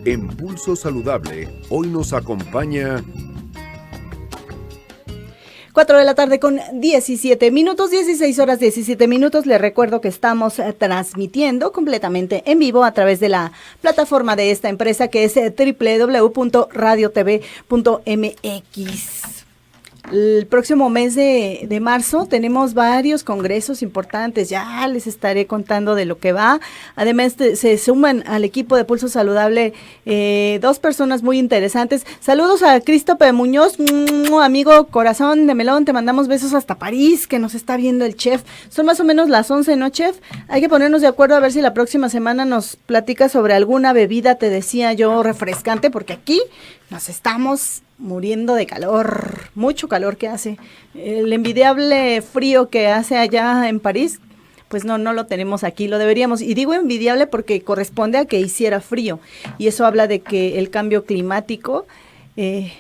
En Pulso Saludable, hoy nos acompaña... 4 de la tarde con 17 minutos, 16 horas 17 minutos. Les recuerdo que estamos transmitiendo completamente en vivo a través de la plataforma de esta empresa que es www.radiotv.mx. El próximo mes de marzo tenemos varios congresos importantes, ya les estaré contando de lo que va. Además se suman al equipo de Pulso Saludable dos personas muy interesantes. Saludos a Cristóbal Muñoz, amigo corazón de melón, te mandamos besos hasta París, que nos está viendo el chef. Son más o menos las 11, ¿no, chef? Hay que ponernos de acuerdo a ver si la próxima semana nos platica sobre alguna bebida, te decía yo, refrescante, porque aquí nos estamos muriendo de calor, mucho calor que hace. El envidiable frío que hace allá en París, pues no lo tenemos aquí, lo deberíamos. Y digo envidiable porque corresponde a que hiciera frío. Y eso habla de que el cambio climático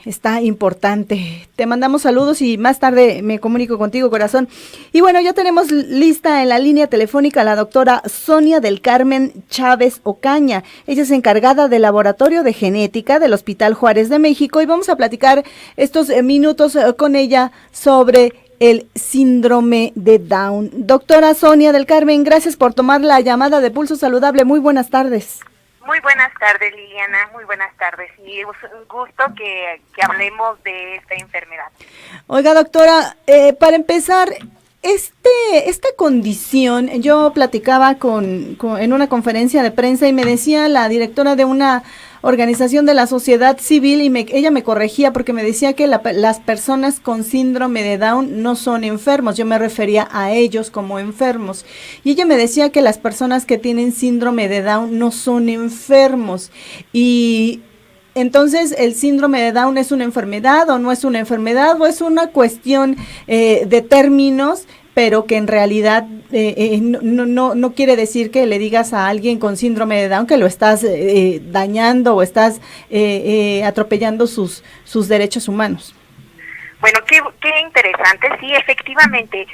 está importante. Te mandamos saludos y más tarde me comunico contigo, corazón. Y bueno, ya tenemos lista en la línea telefónica a la doctora Sonia del Carmen Chávez Ocaña. Ella es encargada del Laboratorio de Genética del Hospital Juárez de México y vamos a platicar estos minutos con ella sobre el síndrome de Down. Doctora Sonia del Carmen, gracias por tomar la llamada de Pulso Saludable. Muy buenas tardes. Muy buenas tardes, Liliana, muy buenas tardes. Y es un gusto que hablemos de esta enfermedad. Oiga, doctora, para empezar, esta condición, yo platicaba en una conferencia de prensa y me decía la directora de una organización de la sociedad civil y ella me corregía porque me decía que las personas con síndrome de Down no son enfermos, yo me refería a ellos como enfermos, y ella me decía que las personas que tienen síndrome de Down no son enfermos. Y entonces, ¿el síndrome de Down es una enfermedad o no es una enfermedad o es una cuestión de términos, pero que en realidad no quiere decir que le digas a alguien con síndrome de Down que lo estás dañando o estás atropellando sus derechos humanos? Bueno, qué interesante. Sí, efectivamente.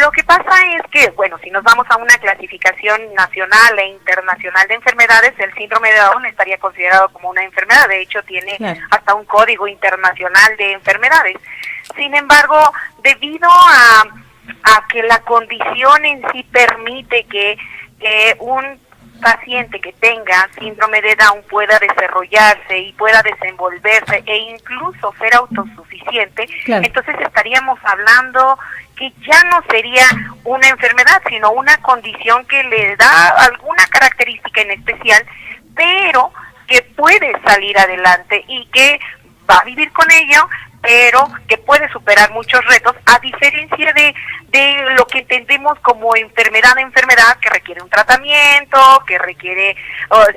Lo que pasa es que, bueno, si nos vamos a una clasificación nacional e internacional de enfermedades, el síndrome de Down estaría considerado como una enfermedad. De hecho, tiene hasta un código internacional de enfermedades. Sin embargo, debido a que la condición en sí permite que un paciente que tenga síndrome de Down pueda desarrollarse y pueda desenvolverse e incluso ser autosuficiente, entonces estaríamos hablando que ya no sería una enfermedad, sino una condición que le da alguna característica en especial, pero que puede salir adelante y que va a vivir con ello, pero que puede superar muchos retos, a diferencia de lo que entendemos como enfermedad, que requiere un tratamiento, que requiere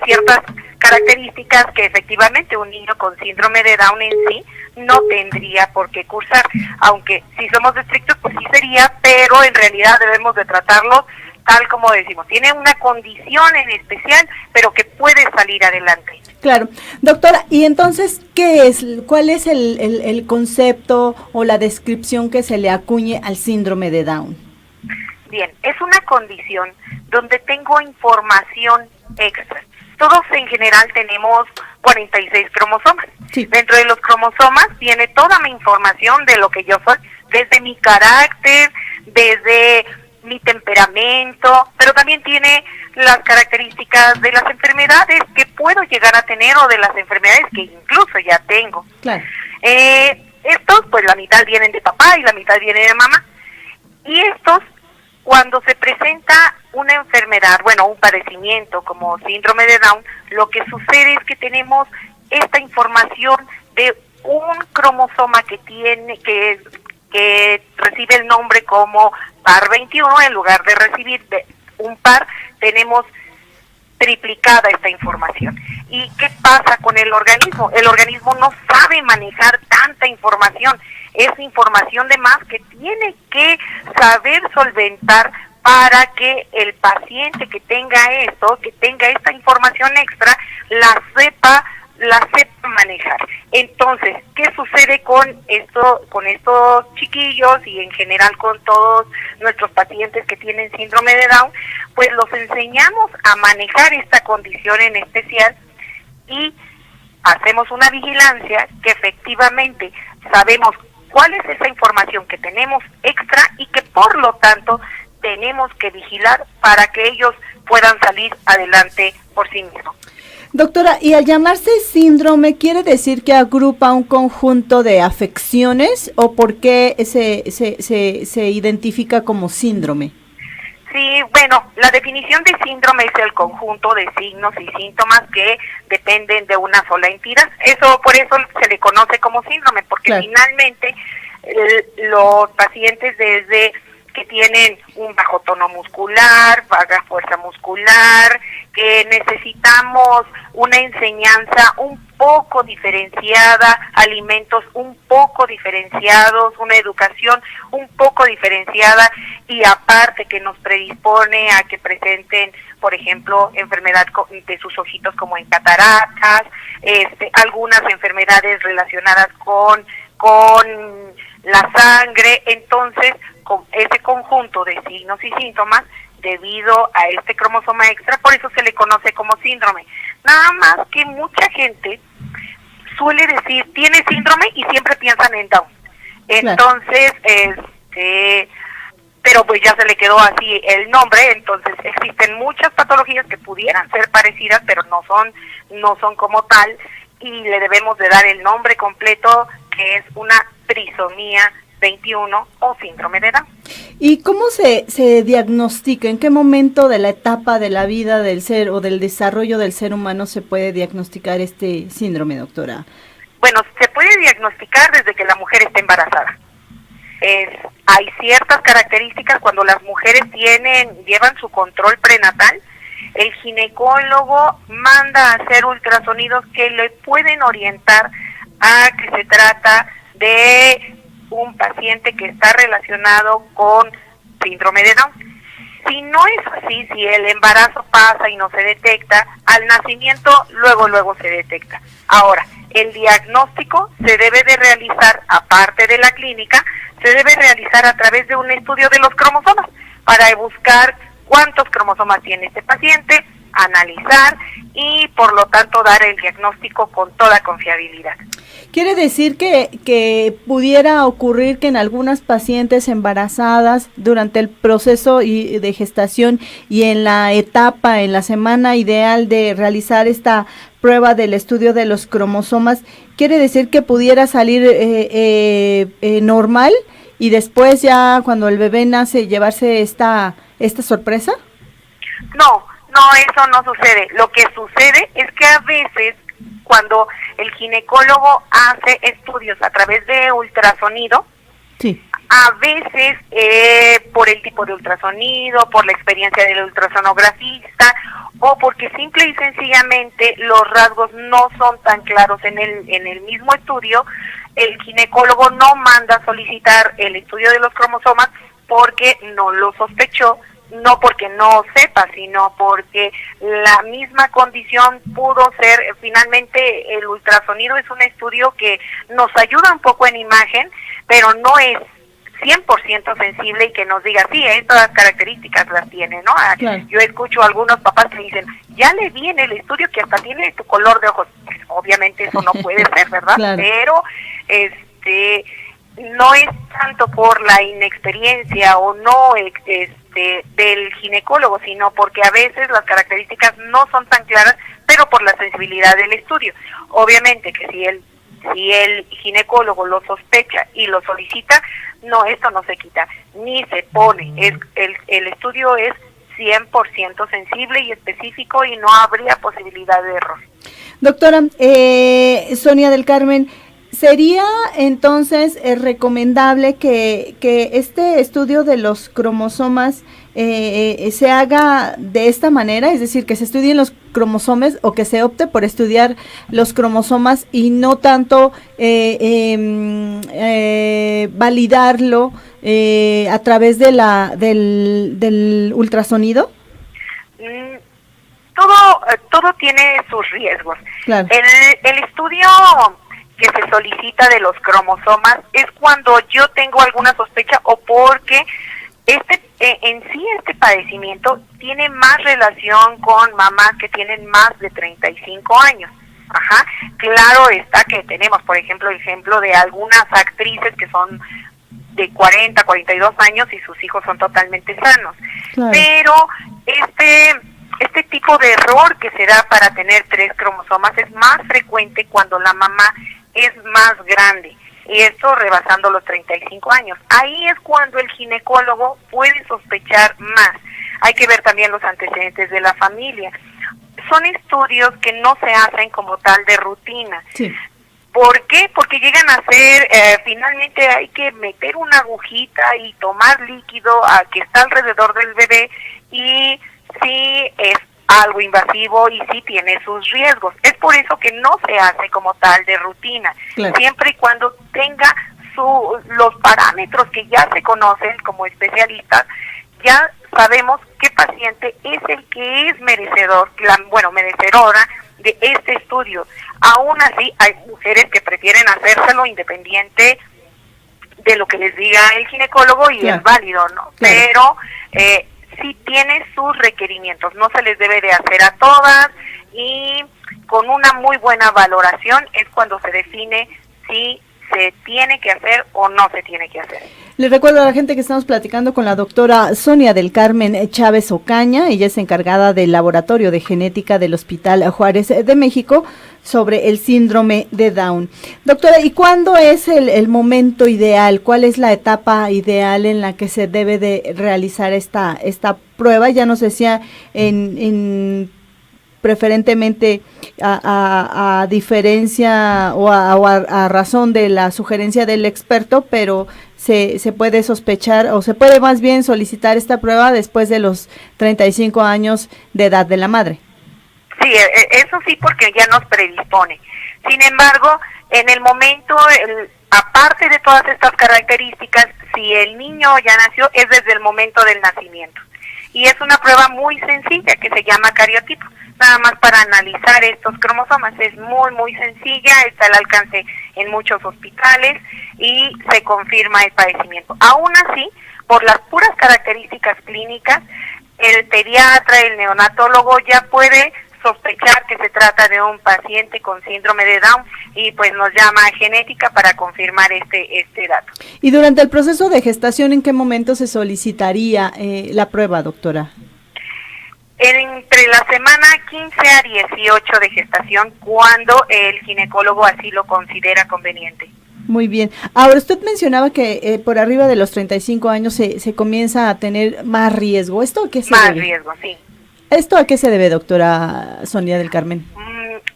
ciertas características que efectivamente un niño con síndrome de Down en sí no tendría por qué cursar, aunque si somos estrictos pues sí sería, pero en realidad debemos de tratarlo tal como decimos, tiene una condición en especial, pero que puede salir adelante. Claro. Doctora, y entonces, ¿qué es? ¿Cuál es el concepto o la descripción que se le acuñe al síndrome de Down? Bien, es una condición donde tengo información extra. Todos en general tenemos 46 cromosomas. Sí. Dentro de los cromosomas viene toda mi información de lo que yo soy, desde mi carácter, desde mi temperamento, pero también tiene las características de las enfermedades que puedo llegar a tener o de las enfermedades que incluso ya tengo. Claro. Estos, pues la mitad vienen de papá y la mitad vienen de mamá. Y estos, cuando se presenta una enfermedad, bueno, un padecimiento como síndrome de Down, lo que sucede es que tenemos esta información de un cromosoma que recibe el nombre como par 21, en lugar de recibir un par, tenemos triplicada esta información. ¿Y qué pasa con el organismo? El organismo no sabe manejar tanta información, es información de más que tiene que saber solventar para que el paciente que tenga esto, que tenga esta información extra, la sepa manejar. Entonces, ¿qué sucede con estos chiquillos y en general con todos nuestros pacientes que tienen síndrome de Down? Pues los enseñamos a manejar esta condición en especial y hacemos una vigilancia que efectivamente sabemos cuál es esa información que tenemos extra y que por lo tanto tenemos que vigilar para que ellos puedan salir adelante por sí mismos. Doctora, y al llamarse síndrome, ¿quiere decir que agrupa un conjunto de afecciones o por qué se identifica como síndrome? Sí, bueno, la definición de síndrome es el conjunto de signos y síntomas que dependen de una sola entidad. Por eso se le conoce como síndrome, porque claro, finalmente los pacientes desde que tienen un bajo tono muscular, baja fuerza muscular, que necesitamos una enseñanza un poco diferenciada, alimentos un poco diferenciados, una educación un poco diferenciada y aparte que nos predispone a que presenten, por ejemplo, enfermedad de sus ojitos como en cataratas, algunas enfermedades relacionadas con la sangre. Entonces, con ese conjunto de signos y síntomas, debido a este cromosoma extra, por eso se le conoce como síndrome. Nada más que mucha gente suele decir, tiene síndrome y siempre piensan en Down. Entonces, pero pues ya se le quedó así el nombre. Entonces existen muchas patologías que pudieran ser parecidas, pero no son como tal, y le debemos de dar el nombre completo, que es una trisomía 21 o síndrome de Down. ¿Y cómo se diagnostica? ¿En qué momento de la etapa de la vida del ser o del desarrollo del ser humano se puede diagnosticar este síndrome, doctora? Bueno, se puede diagnosticar desde que la mujer está embarazada. Hay ciertas características cuando las mujeres llevan su control prenatal. El ginecólogo manda a hacer ultrasonidos que le pueden orientar a que se trata de un paciente que está relacionado con síndrome de Down. Si no es así, si el embarazo pasa y no se detecta, al nacimiento luego se detecta. Ahora, el diagnóstico se debe de realizar, aparte de la clínica, se debe realizar a través de un estudio de los cromosomas para buscar cuántos cromosomas tiene este paciente, analizar y por lo tanto dar el diagnóstico con toda confiabilidad. ¿Quiere decir que pudiera ocurrir que en algunas pacientes embarazadas durante el proceso de gestación y en la semana ideal de realizar esta prueba del estudio de los cromosomas, quiere decir que pudiera salir normal y después ya cuando el bebé nace llevarse esta sorpresa? No, eso no sucede. Lo que sucede es que a veces cuando el ginecólogo hace estudios a través de ultrasonido, sí, a veces por el tipo de ultrasonido, por la experiencia del ultrasonografista o porque simple y sencillamente los rasgos no son tan claros en el mismo estudio, el ginecólogo no manda a solicitar el estudio de los cromosomas porque no lo sospechó, no porque no sepa, sino porque la misma condición pudo ser. Finalmente el ultrasonido es un estudio que nos ayuda un poco en imagen, pero no es 100% sensible y que nos diga, sí, estas características las tiene, ¿no? Claro. Yo escucho a algunos papás que dicen, ya le vi en el estudio que hasta tiene tu color de ojos. Pues, obviamente eso no puede ser, ¿verdad? Claro. Pero no es tanto por la inexperiencia o no del ginecólogo, sino porque a veces las características no son tan claras, pero por la sensibilidad del estudio. Obviamente que si el ginecólogo lo sospecha y lo solicita, esto no se quita, ni se pone. El estudio es 100% sensible y específico y no habría posibilidad de error. Doctora, Sonia del Carmen, ¿sería entonces recomendable que este estudio de los cromosomas se haga de esta manera? Es decir, que se estudien los cromosomas o que se opte por estudiar los cromosomas y no tanto validarlo a través de del ultrasonido. Todo tiene sus riesgos. Claro. El estudio que se solicita de los cromosomas es cuando yo tengo alguna sospecha o porque este padecimiento tiene más relación con mamás que tienen más de 35 años. Ajá, claro está que tenemos, por ejemplo, el ejemplo de algunas actrices que son de 40, 42 años y sus hijos son totalmente sanos. Claro. Pero este tipo de error que se da para tener 3 cromosomas es más frecuente cuando la mamá es más grande, y esto rebasando los 35 años. Ahí es cuando el ginecólogo puede sospechar más. Hay que ver también los antecedentes de la familia. Son estudios que no se hacen como tal de rutina. Sí. ¿Por qué? Porque llegan a ser, finalmente hay que meter una agujita y tomar líquido que está alrededor del bebé, y sí es algo invasivo y sí tiene sus riesgos. Es por eso que no se hace como tal de rutina, claro, siempre y cuando tenga los parámetros que ya se conocen como especialistas. Ya sabemos qué paciente es el que es merecedora de este estudio. Aún así, hay mujeres que prefieren hacérselo independiente de lo que les diga el ginecólogo, y claro, es válido, ¿no? Claro. Pero sí tiene sus requerimientos, no se les debe de hacer a todas, y con una muy buena valoración es cuando se define si se tiene que hacer o no se tiene que hacer. Les recuerdo a la gente que estamos platicando con la doctora Sonia del Carmen Chávez Ocaña. Ella es encargada del Laboratorio de Genética del Hospital Juárez de México sobre el síndrome de Down. Doctora, ¿y cuándo es el momento ideal? ¿Cuál es la etapa ideal en la que se debe de realizar esta prueba? Ya nos decía preferentemente a diferencia o a razón de la sugerencia del experto, pero se puede sospechar, o se puede más bien solicitar esta prueba después de los 35 años de edad de la madre. Sí, eso sí, porque ya nos predispone. Sin embargo, en el momento, aparte de todas estas características, si el niño ya nació, es desde el momento del nacimiento. Y es una prueba muy sencilla que se llama cariotipo. Nada más para analizar estos cromosomas. Es muy, muy sencilla, está al alcance en muchos hospitales y se confirma el padecimiento. Aún así, por las puras características clínicas, el pediatra, el neonatólogo ya puede sospechar que se trata de un paciente con síndrome de Down, y pues nos llama a genética para confirmar este dato. Y durante el proceso de gestación, ¿en qué momento se solicitaría la prueba, doctora? Entre la semana 15 a 18 de gestación, cuando el ginecólogo así lo considera conveniente. Muy bien. Ahora, usted mencionaba que por arriba de los 35 años se comienza a tener más riesgo. ¿Esto a qué se debe? Más riesgo, sí. ¿Esto a qué se debe, doctora Sonia del Carmen?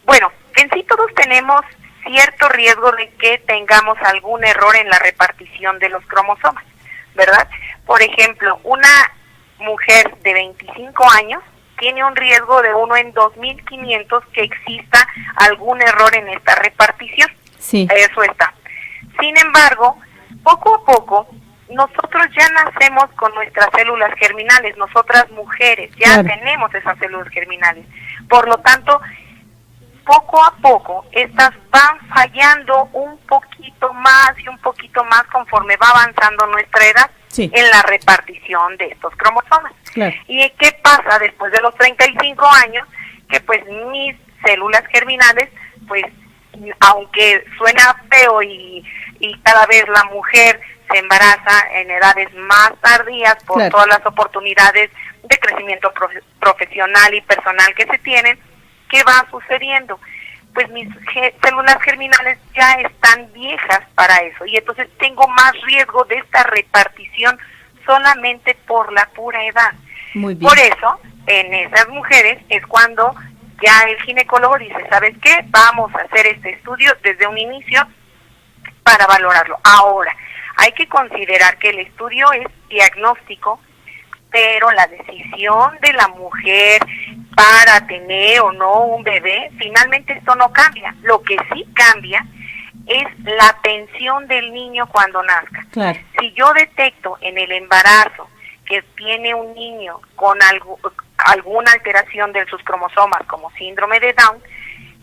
Bueno, en sí todos tenemos cierto riesgo de que tengamos algún error en la repartición de los cromosomas, ¿verdad? Por ejemplo, una mujer de 25 años tiene un riesgo de 1 en 2.500 que exista algún error en esta repartición. Sí. Eso está. Sin embargo, poco a poco, nosotros ya nacemos con nuestras células germinales, nosotras mujeres ya tenemos esas células germinales. Por lo tanto, poco a poco, estas van fallando un poquito más y un poquito más conforme va avanzando nuestra edad en la repartición de estos cromosomas. Claro. ¿Y qué pasa después de los 35 años? Que pues mis células germinales, pues aunque suena feo y cada vez la mujer se embaraza en edades más tardías por todas las oportunidades de crecimiento profesional y personal que se tienen, ¿qué va sucediendo? Pues mis células germinales ya están viejas para eso, y entonces tengo más riesgo de esta repartición solamente por la pura edad. Muy bien. Por eso, en esas mujeres es cuando ya el ginecólogo dice, ¿sabes qué? Vamos a hacer este estudio desde un inicio para valorarlo. Ahora, hay que considerar que el estudio es diagnóstico, pero la decisión de la mujer para tener o no un bebé, finalmente esto no cambia. Lo que sí cambia es la atención del niño cuando nazca. Claro. Si yo detecto en el embarazo que tiene un niño con alguna alteración de sus cromosomas, como síndrome de Down,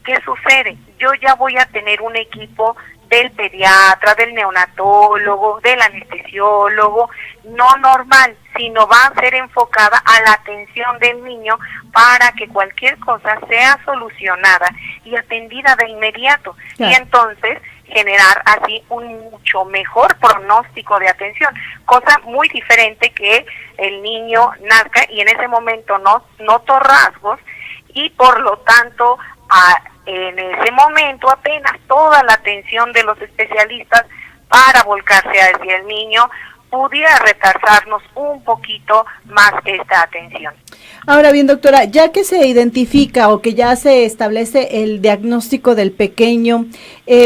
¿qué sucede? Yo ya voy a tener un equipo del pediatra, del neonatólogo, del anestesiólogo, no normal, sino va a ser enfocada a la atención del niño para que cualquier cosa sea solucionada y atendida de inmediato. Claro. Y entonces generar así un mucho mejor pronóstico de atención, cosa muy diferente que el niño nazca y en ese momento no noto rasgos y por lo tanto en ese momento apenas toda la atención de los especialistas para volcarse hacia el niño pudiera retrasarnos un poquito más esta atención. Ahora bien, doctora, ya que se identifica o que ya se establece el diagnóstico del pequeño,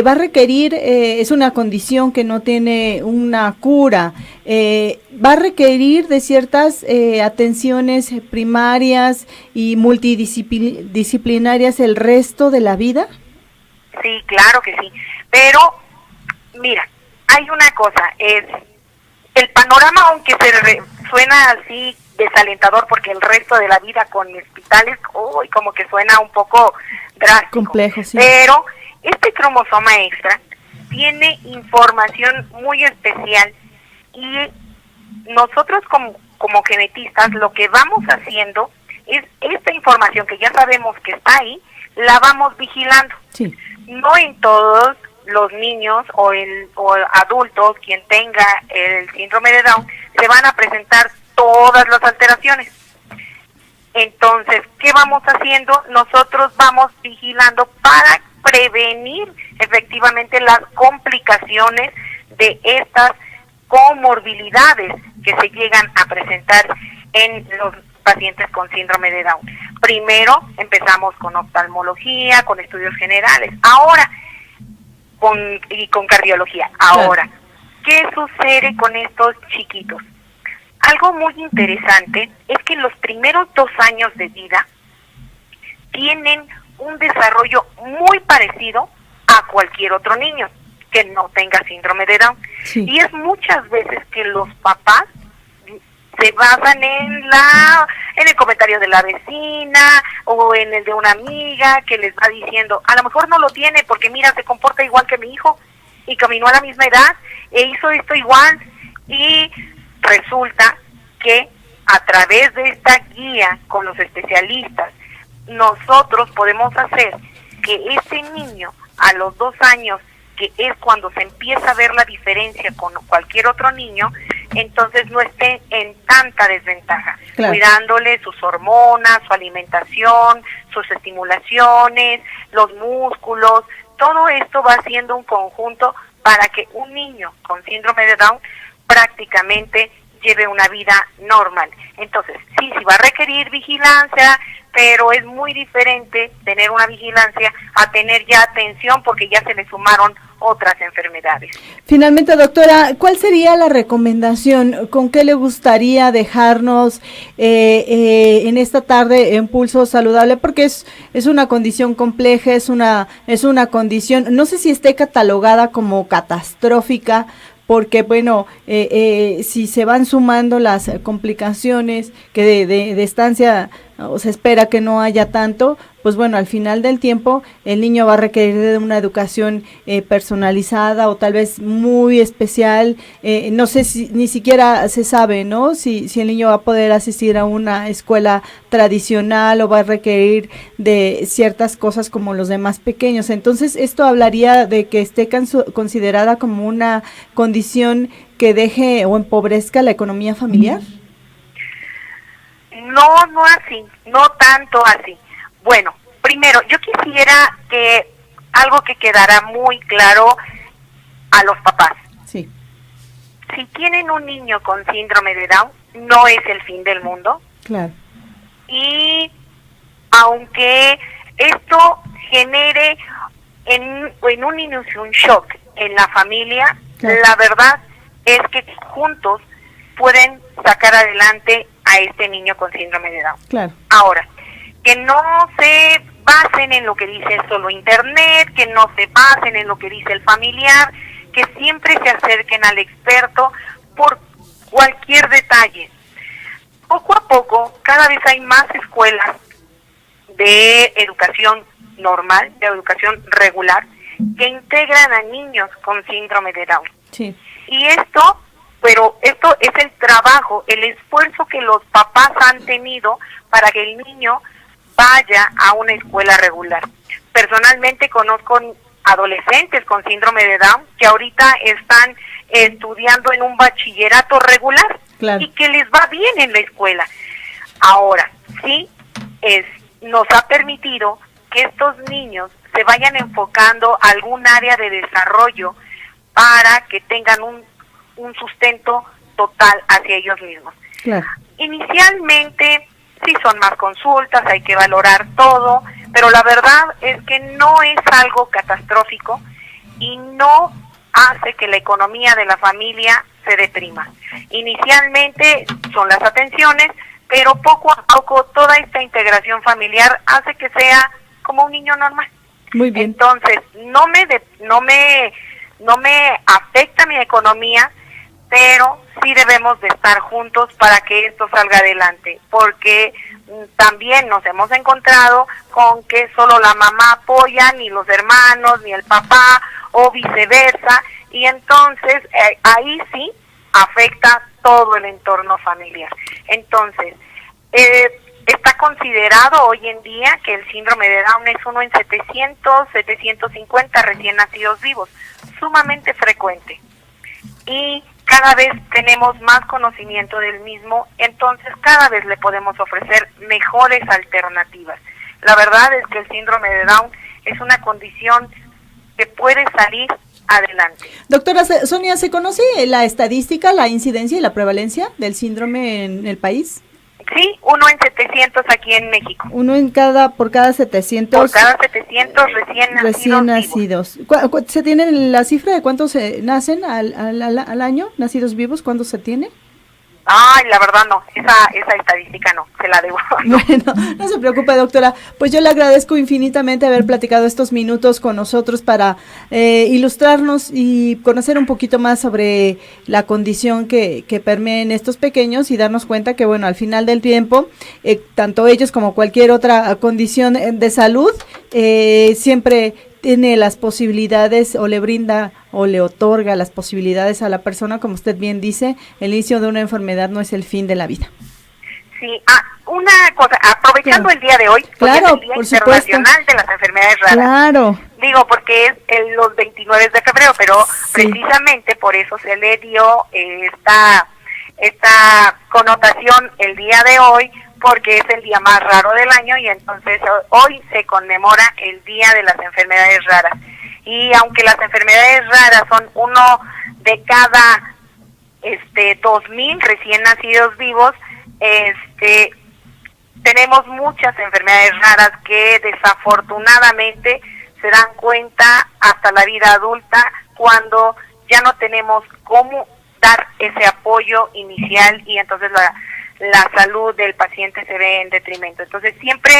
va a requerir, es una condición que no tiene una cura, va a requerir de ciertas atenciones primarias y multidisciplinarias el resto de la vida. Sí, claro que sí, pero mira, hay una cosa, es el panorama, aunque suena así desalentador porque el resto de la vida con hospitales, como que suena un poco drástico. Complejo, sí. Pero este cromosoma extra tiene información muy especial y nosotros como genetistas lo que vamos haciendo es esta información que ya sabemos que está ahí, la vamos vigilando. Sí. No en todos los niños o adultos, quien tenga el síndrome de Down, se van a presentar todas las alteraciones. Entonces, ¿qué vamos haciendo? Nosotros vamos vigilando para prevenir efectivamente las complicaciones de estas comorbilidades que se llegan a presentar en los pacientes con síndrome de Down. Primero empezamos con oftalmología, con estudios generales. Ahora, con cardiología. Ahora, ¿qué sucede con estos chiquitos? Algo muy interesante es que los primeros 2 años de vida tienen un desarrollo muy parecido a cualquier otro niño que no tenga síndrome de Down. Sí. Y es muchas veces que los papás se basan en el comentario de la vecina o en el de una amiga que les va diciendo, a lo mejor no lo tiene porque mira, se comporta igual que mi hijo y caminó a la misma edad e hizo esto igual, y resulta que a través de esta guía con los especialistas nosotros podemos hacer que ese niño a los 2 años, que es cuando se empieza a ver la diferencia con cualquier otro niño, entonces no esté en tanta desventaja, claro, cuidándole sus hormonas, su alimentación, sus estimulaciones, los músculos. Todo esto va siendo un conjunto para que un niño con síndrome de Down prácticamente lleve una vida normal. Entonces, sí va a requerir vigilancia, pero es muy diferente tener una vigilancia a tener ya atención porque ya se le sumaron otras enfermedades. Finalmente, doctora, ¿cuál sería la recomendación? ¿Con qué le gustaría dejarnos en esta tarde en Pulso Saludable? Porque es una condición compleja, es una condición, no sé si esté catalogada como catastrófica, porque bueno, si se van sumando las complicaciones que de estancia o se espera que no haya tanto, pues bueno, al final del tiempo el niño va a requerir de una educación personalizada o tal vez muy especial. No sé si ni siquiera se sabe, ¿no? Si el niño va a poder asistir a una escuela tradicional o va a requerir de ciertas cosas como los demás pequeños. Entonces, esto hablaría de que esté considerada como una condición que deje o empobrezca la economía familiar. No así, no tanto así. Bueno, primero, yo quisiera que algo que quedara muy claro a los papás. Sí. Si tienen un niño con síndrome de Down, no es el fin del mundo. Claro. Y aunque esto genere en un inicio un shock en la familia, claro, la verdad es que juntos pueden sacar adelante a este niño con síndrome de Down. Claro. Ahora, que no se basen en lo que dice solo internet, que no se basen en lo que dice el familiar, que siempre se acerquen al experto por cualquier detalle. Poco a poco, cada vez hay más escuelas de educación normal, de educación regular, que integran a niños con síndrome de Down. Sí. Y esto es el trabajo, el esfuerzo que los papás han tenido para que el niño vaya a una escuela regular. Personalmente conozco adolescentes con síndrome de Down que ahorita están estudiando en un bachillerato regular, claro, y que les va bien en la escuela. Ahora, sí, nos ha permitido que estos niños se vayan enfocando a algún área de desarrollo para que tengan un sustento total hacia ellos mismos. Claro. Inicialmente sí son más consultas, hay que valorar todo, pero la verdad es que no es algo catastrófico y no hace que la economía de la familia se deprima. Inicialmente son las atenciones, pero poco a poco toda esta integración familiar hace que sea como un niño normal. Muy bien. Entonces, no me afecta mi economía, pero sí debemos de estar juntos para que esto salga adelante, porque también nos hemos encontrado con que solo la mamá apoya, ni los hermanos, ni el papá, o viceversa, y entonces ahí sí afecta todo el entorno familiar. Entonces, está considerado hoy en día que el síndrome de Down es uno en 750 recién nacidos vivos, sumamente frecuente. Y cada vez tenemos más conocimiento del mismo, entonces cada vez le podemos ofrecer mejores alternativas. La verdad es que el síndrome de Down es una condición que puede salir adelante. Doctora Sonia, ¿se conoce la estadística, la incidencia y la prevalencia del síndrome en el país? Sí, 1 en 700 aquí en México. Por cada 700. Por cada 700 recién nacidos. ¿Se tiene la cifra de cuántos nacen al año, nacidos vivos? ¿Cuántos se tiene? Ay, la verdad no, esa estadística no, se la debo. Bueno, no se preocupe, doctora, pues yo le agradezco infinitamente haber platicado estos minutos con nosotros para ilustrarnos y conocer un poquito más sobre la condición que permea en estos pequeños y darnos cuenta que, bueno, al final del tiempo, tanto ellos como cualquier otra condición de salud, siempre tiene las posibilidades o le brinda o le otorga las posibilidades a la persona, como usted bien dice, el inicio de una enfermedad no es el fin de la vida. Sí, una cosa, aprovechando el día de hoy, claro, es el Día Internacional de las Enfermedades Raras. Claro. Digo, porque es los 29 de febrero, pero precisamente por eso se le dio esta connotación el día de hoy, porque es el día más raro del año y entonces hoy se conmemora el Día de las Enfermedades Raras. Y aunque las enfermedades raras son uno de cada 2,000 recién nacidos vivos, tenemos muchas enfermedades raras que desafortunadamente se dan cuenta hasta la vida adulta cuando ya no tenemos cómo dar ese apoyo inicial y entonces la salud del paciente se ve en detrimento. Entonces siempre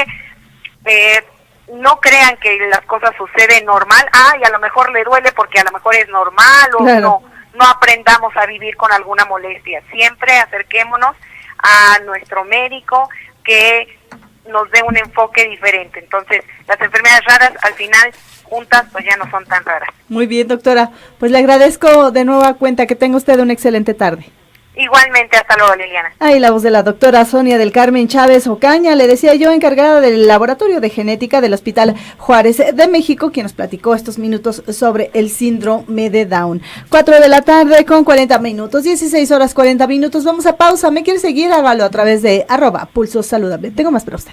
no crean que las cosas suceden normal, y a lo mejor le duele porque a lo mejor es normal o claro, no aprendamos a vivir con alguna molestia. Siempre acerquémonos a nuestro médico que nos dé un enfoque diferente. Entonces las enfermedades raras al final juntas pues ya no son tan raras. Muy bien, doctora, pues le agradezco de nueva cuenta, que tenga usted una excelente tarde. Igualmente, hasta luego, Liliana. Ahí la voz de la doctora Sonia del Carmen Chávez Ocaña, le decía yo, encargada del Laboratorio de Genética del Hospital Juárez de México, quien nos platicó estos minutos sobre el síndrome de Down. 4 de la tarde con 40 minutos, 16 horas 40 minutos, vamos a pausa. ¿Me quiere seguir? Hágalo a través de @Pulso Saludable. Tengo más para usted.